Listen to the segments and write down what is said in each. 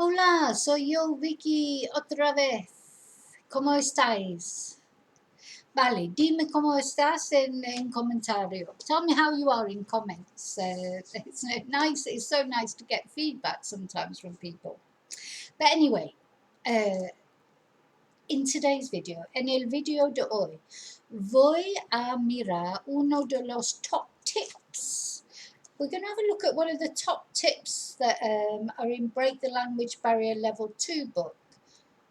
Hola, soy yo, Vicky, otra vez. ¿Cómo estáis? Vale, dime cómo estás en comentario. Tell me how you are in comments. It's nice. It's so nice to get feedback sometimes from people. But anyway, in today's video, en el video de hoy, voy a mirar uno de los top tips. We're going to have a look at one of the top tips that are in Break the Language Barrier Level 2 book.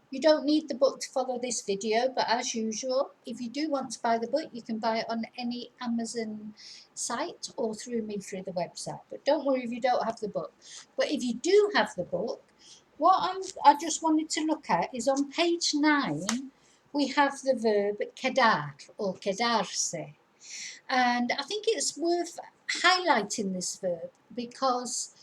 You don't need the book to follow this video, but as usual, if you do want to buy the book, you can buy it on any Amazon site or through me through the website. But don't worry if you don't have the book. But if you do have the book, what I just wanted to look at is on page 9, we have the verb quedar or quedarse. And I think it's worth highlighting this verb because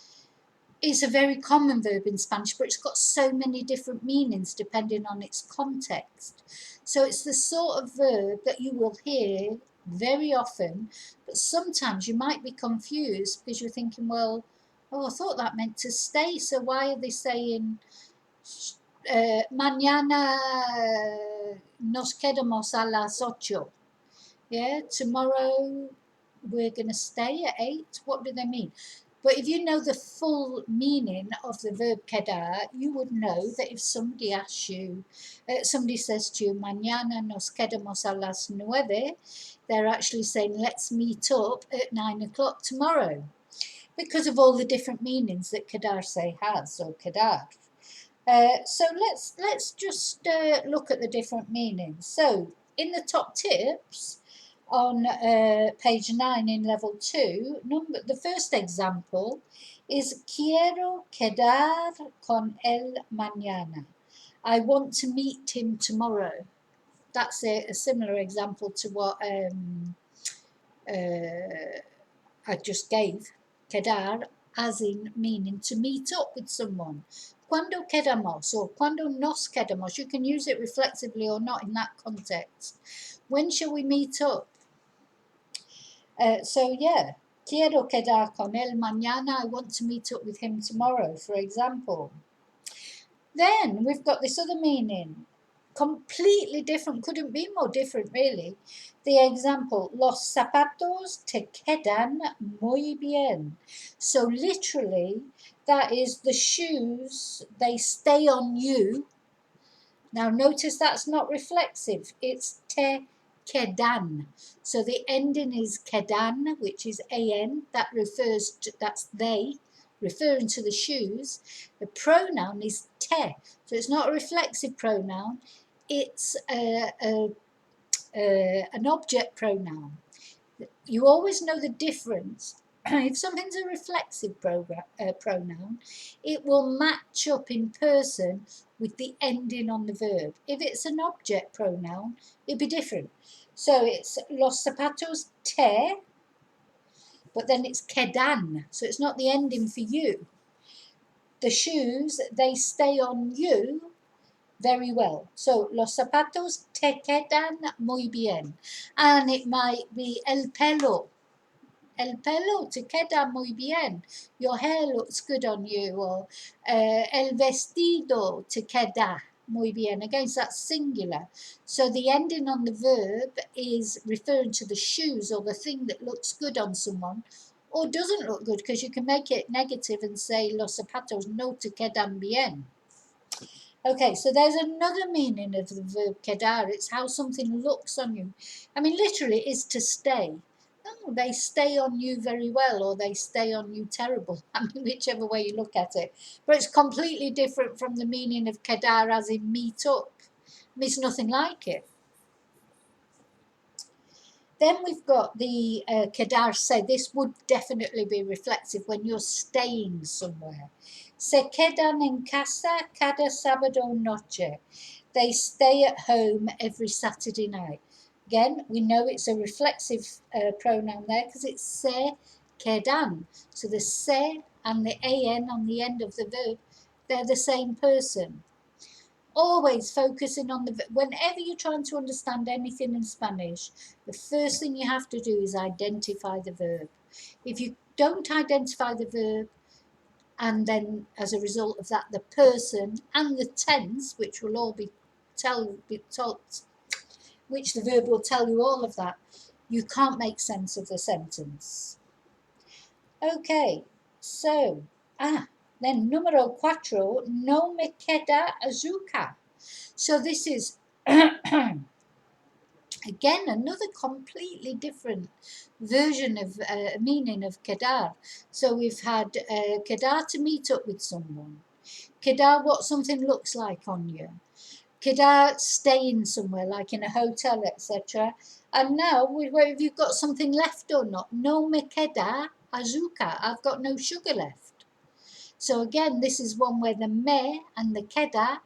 it's a very common verb in Spanish, but it's got so many different meanings depending on its context. So it's the sort of verb that you will hear very often, but sometimes you might be confused because you're thinking, well, oh, I thought that meant to stay, so why are they saying mañana nos quedamos a las 8? Yeah, tomorrow we're going to stay at 8. What do they mean? But if you know the full meaning of the verb quedar, you would know that if somebody asks you, somebody says to you, mañana nos quedamos a las 9, they're actually saying, let's meet up at 9 o'clock tomorrow, because of all the different meanings that quedarse has, or quedar. So let's just look at the different meanings. So in the top tips, on page 9 in level 2, the first example is quiero quedar con él mañana. I want to meet him tomorrow. That's a similar example to what I just gave. Quedar as in meaning to meet up with someone. Cuando quedamos or cuando nos quedamos, you can use it reflexively or not in that context. When shall we meet up? So yeah, quiero quedar con él mañana. I want to meet up with him tomorrow, for example. Then we've got this other meaning, completely different, couldn't be more different really. The example, los zapatos te quedan muy bien. So literally, that is the shoes, they stay on you. Now notice that's not reflexive, it's te quedan. So the ending is quedan, which is an, that refers to, that's they, referring to the shoes. The pronoun is te, so it's not a reflexive pronoun, it's an object pronoun. You always know the difference. If something's a reflexive pronoun, it will match up in person with the ending on the verb. If it's an object pronoun, it'd be different. So it's los zapatos te, but then it's quedan, so it's not the ending for you. The shoes, they stay on you very well. So los zapatos te quedan muy bien. And it might be el pelo. El pelo te queda muy bien. Your hair looks good on you. Or el vestido te queda muy bien. Again, that's singular. So the ending on the verb is referring to the shoes or the thing that looks good on someone or doesn't look good, because you can make it negative and say los zapatos no te quedan bien. Okay, so there's another meaning of the verb quedar. It's how something looks on you. I mean, literally, it is to stay. Oh, they stay on you very well, or they stay on you terrible. I mean, whichever way you look at it. But it's completely different from the meaning of quedar as in meet up. It means nothing like it. Then we've got the quedarse. This would definitely be reflexive when you're staying somewhere. Se quedan en casa cada sábado noche. They stay at home every Saturday night. Again, we know it's a reflexive pronoun there because it's se quedan. So the se and the an on the end of the verb, they're the same person. Always focusing on the, whenever you're trying to understand anything in Spanish, the first thing you have to do is identify the verb. If you don't identify the verb, and then as a result of that, the person and the tense, which will all be told, which the verb will tell you all of that, you can't make sense of the sentence. Okay, so, then numero cuatro, no me queda azúcar. So this is, again, another completely different version of meaning of quedar. So we've had quedar, to meet up with someone. Quedar, what something looks like on you. Quedar, staying somewhere, like in a hotel, etc. And now, have you got something left or not? No me queda azúcar. I've got no sugar left. So again, this is one where the me and the queda,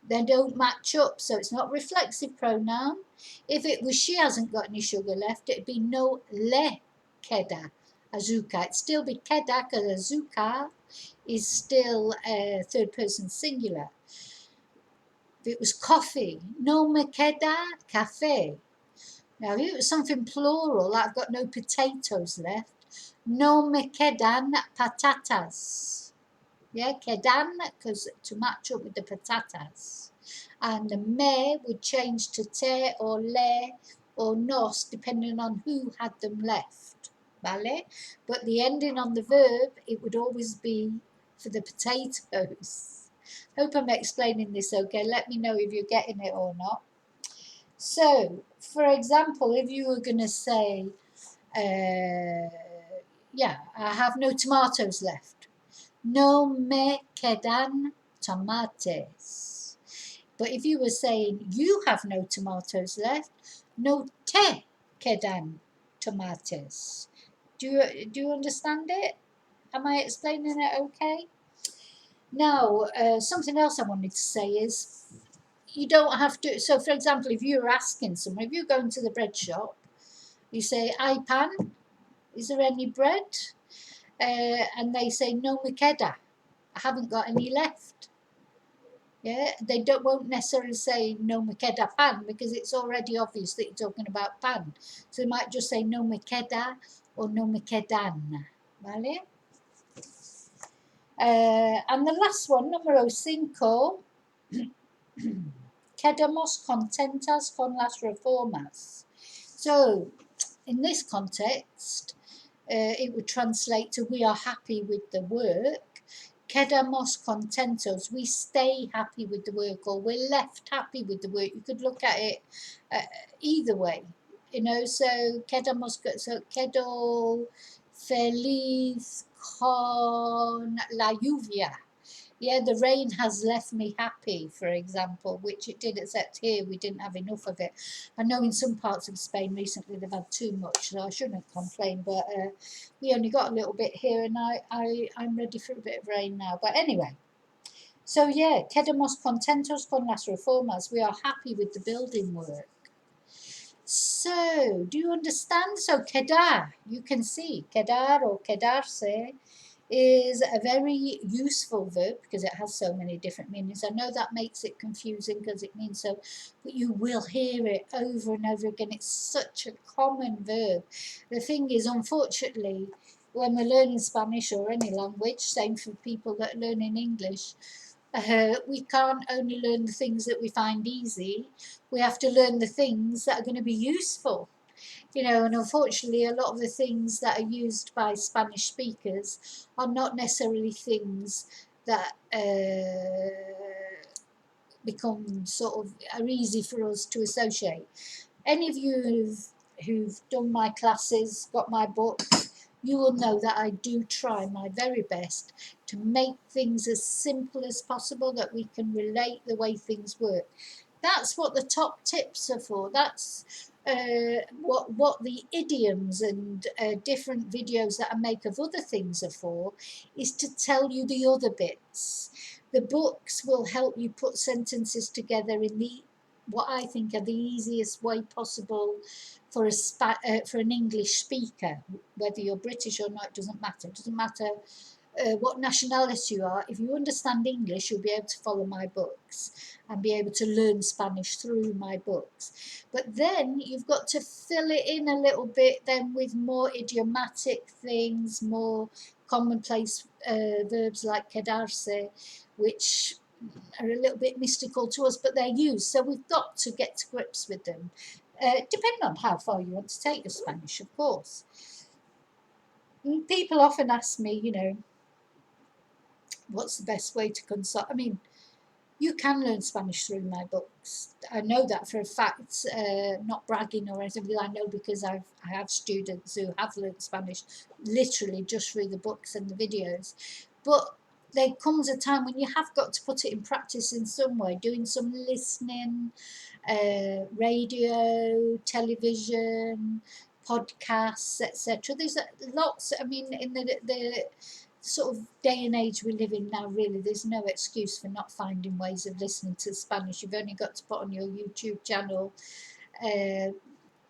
they don't match up. So it's not reflexive pronoun. If it was she hasn't got any sugar left, it'd be no le queda azúcar. It'd still be queda, because azúcar is still third person singular. If it was coffee, no me queda café. Now, if it was something plural, like I've got no potatoes left, no me quedan patatas. Yeah, quedan, because to match up with the patatas. And the me would change to te or le or nos, depending on who had them left. Vale? But the ending on the verb, it would always be for the potatoes. Hope I'm explaining this okay. Let me know if you're getting it or not. So, for example, if you were going to say, yeah, I have no tomatoes left. No me quedan tomates. But if you were saying you have no tomatoes left, no te quedan tomates. Do you understand it? Am I explaining it okay? Now, something else I wanted to say is, you don't have to, so for example, if you're asking someone, if you go into the bread shop, you say, "Ay pan, is there any bread?" And they say, "No me queda, I haven't got any left." Yeah, they won't necessarily say "no me queda pan," because it's already obvious that you're talking about pan. So they might just say "no me queda" or "no me quedan." Vale? And the last one, numero cinco, quedamos contentas con las reformas. So, in this context, it would translate to we are happy with the work. Quedamos contentos, we stay happy with the work, or we're left happy with the work. You could look at it either way, you know. So quedamos, so quedo feliz con la lluvia. Yeah, the rain has left me happy, for example, which it did, except here we didn't have enough of it. I know in some parts of Spain recently they've had too much, so I shouldn't complain, but we only got a little bit here, and I'm ready for a bit of rain now. But anyway, so yeah, quedamos contentos con las reformas. We are happy with the building work. So, do you understand? So, quedar, you can see, quedar or quedarse is a very useful verb because it has so many different meanings. I know that makes it confusing because it means so, but you will hear it over and over again. It's such a common verb. The thing is, unfortunately, when we're learning Spanish or any language, same for people that are learning English, we can't only learn the things that we find easy, we have to learn the things that are going to be useful. You know, and unfortunately, a lot of the things that are used by Spanish speakers are not necessarily things that become sort of are easy for us to associate. Any of you who've done my classes, got my books, you will know that I do try my very best to make things as simple as possible, that we can relate the way things work. That's what the top tips are for. That's what the idioms and different videos that I make of other things are for, is to tell you the other bits. The books will help you put sentences together in the what I think are the easiest way possible for for an English speaker, whether you're British or not, doesn't matter. It doesn't matter what nationality you are. If you understand English, you'll be able to follow my books and be able to learn Spanish through my books. But then you've got to fill it in a little bit then with more idiomatic things, more commonplace verbs like quedarse, which are a little bit mystical to us, but they're used. So we've got to get to grips with them. Depending on how far you want to take your Spanish, of course. And people often ask me, what's the best way to consult? I mean, you can learn Spanish through my books. I know that for a fact, not bragging or anything, but I know because I have students who have learned Spanish literally just through the books and the videos. But there comes a time when you have got to put it in practice in some way, doing some listening, radio, television, podcasts, etc. There's lots. I mean, in the sort of day and age we live in now, really, there's no excuse for not finding ways of listening to Spanish. You've only got to put on your YouTube channel, uh,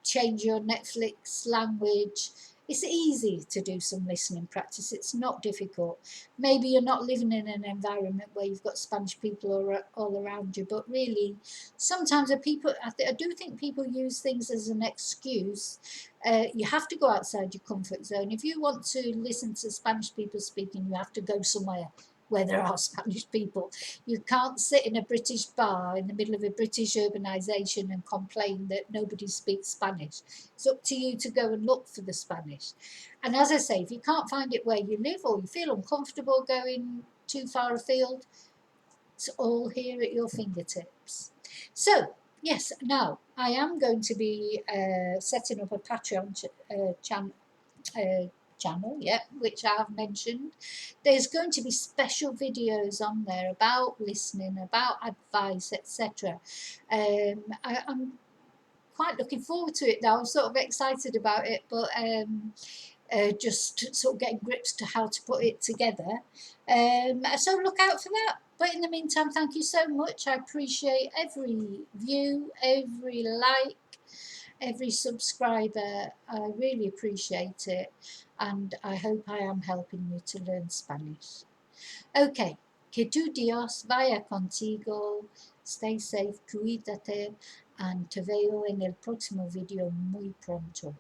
change your Netflix language. It's easy to do some listening practice. It's not difficult. Maybe you're not living in an environment where you've got Spanish people all around you, but really, sometimes I do think people use things as an excuse. You have to go outside your comfort zone. If you want to listen to Spanish people speaking, you have to go somewhere where there are Spanish people. You can't sit in a British bar in the middle of a British urbanisation and complain that nobody speaks Spanish. It's up to you to go and look for the Spanish. And as I say, if you can't find it where you live or you feel uncomfortable going too far afield, it's all here at your fingertips. So, yes, now I am going to be setting up a Patreon channel, which I have mentioned. There's going to be special videos on there about listening, about advice, etc. I'm quite looking forward to it now. I'm sort of excited about it, but just sort of getting grips to how to put it together. So look out for that. But in the meantime, thank you so much. I appreciate every view, every like, every subscriber. I really appreciate it, and I hope I am helping you to learn Spanish. Okay, que tu Dios vaya contigo, stay safe, cuídate, and te veo en el próximo video muy pronto.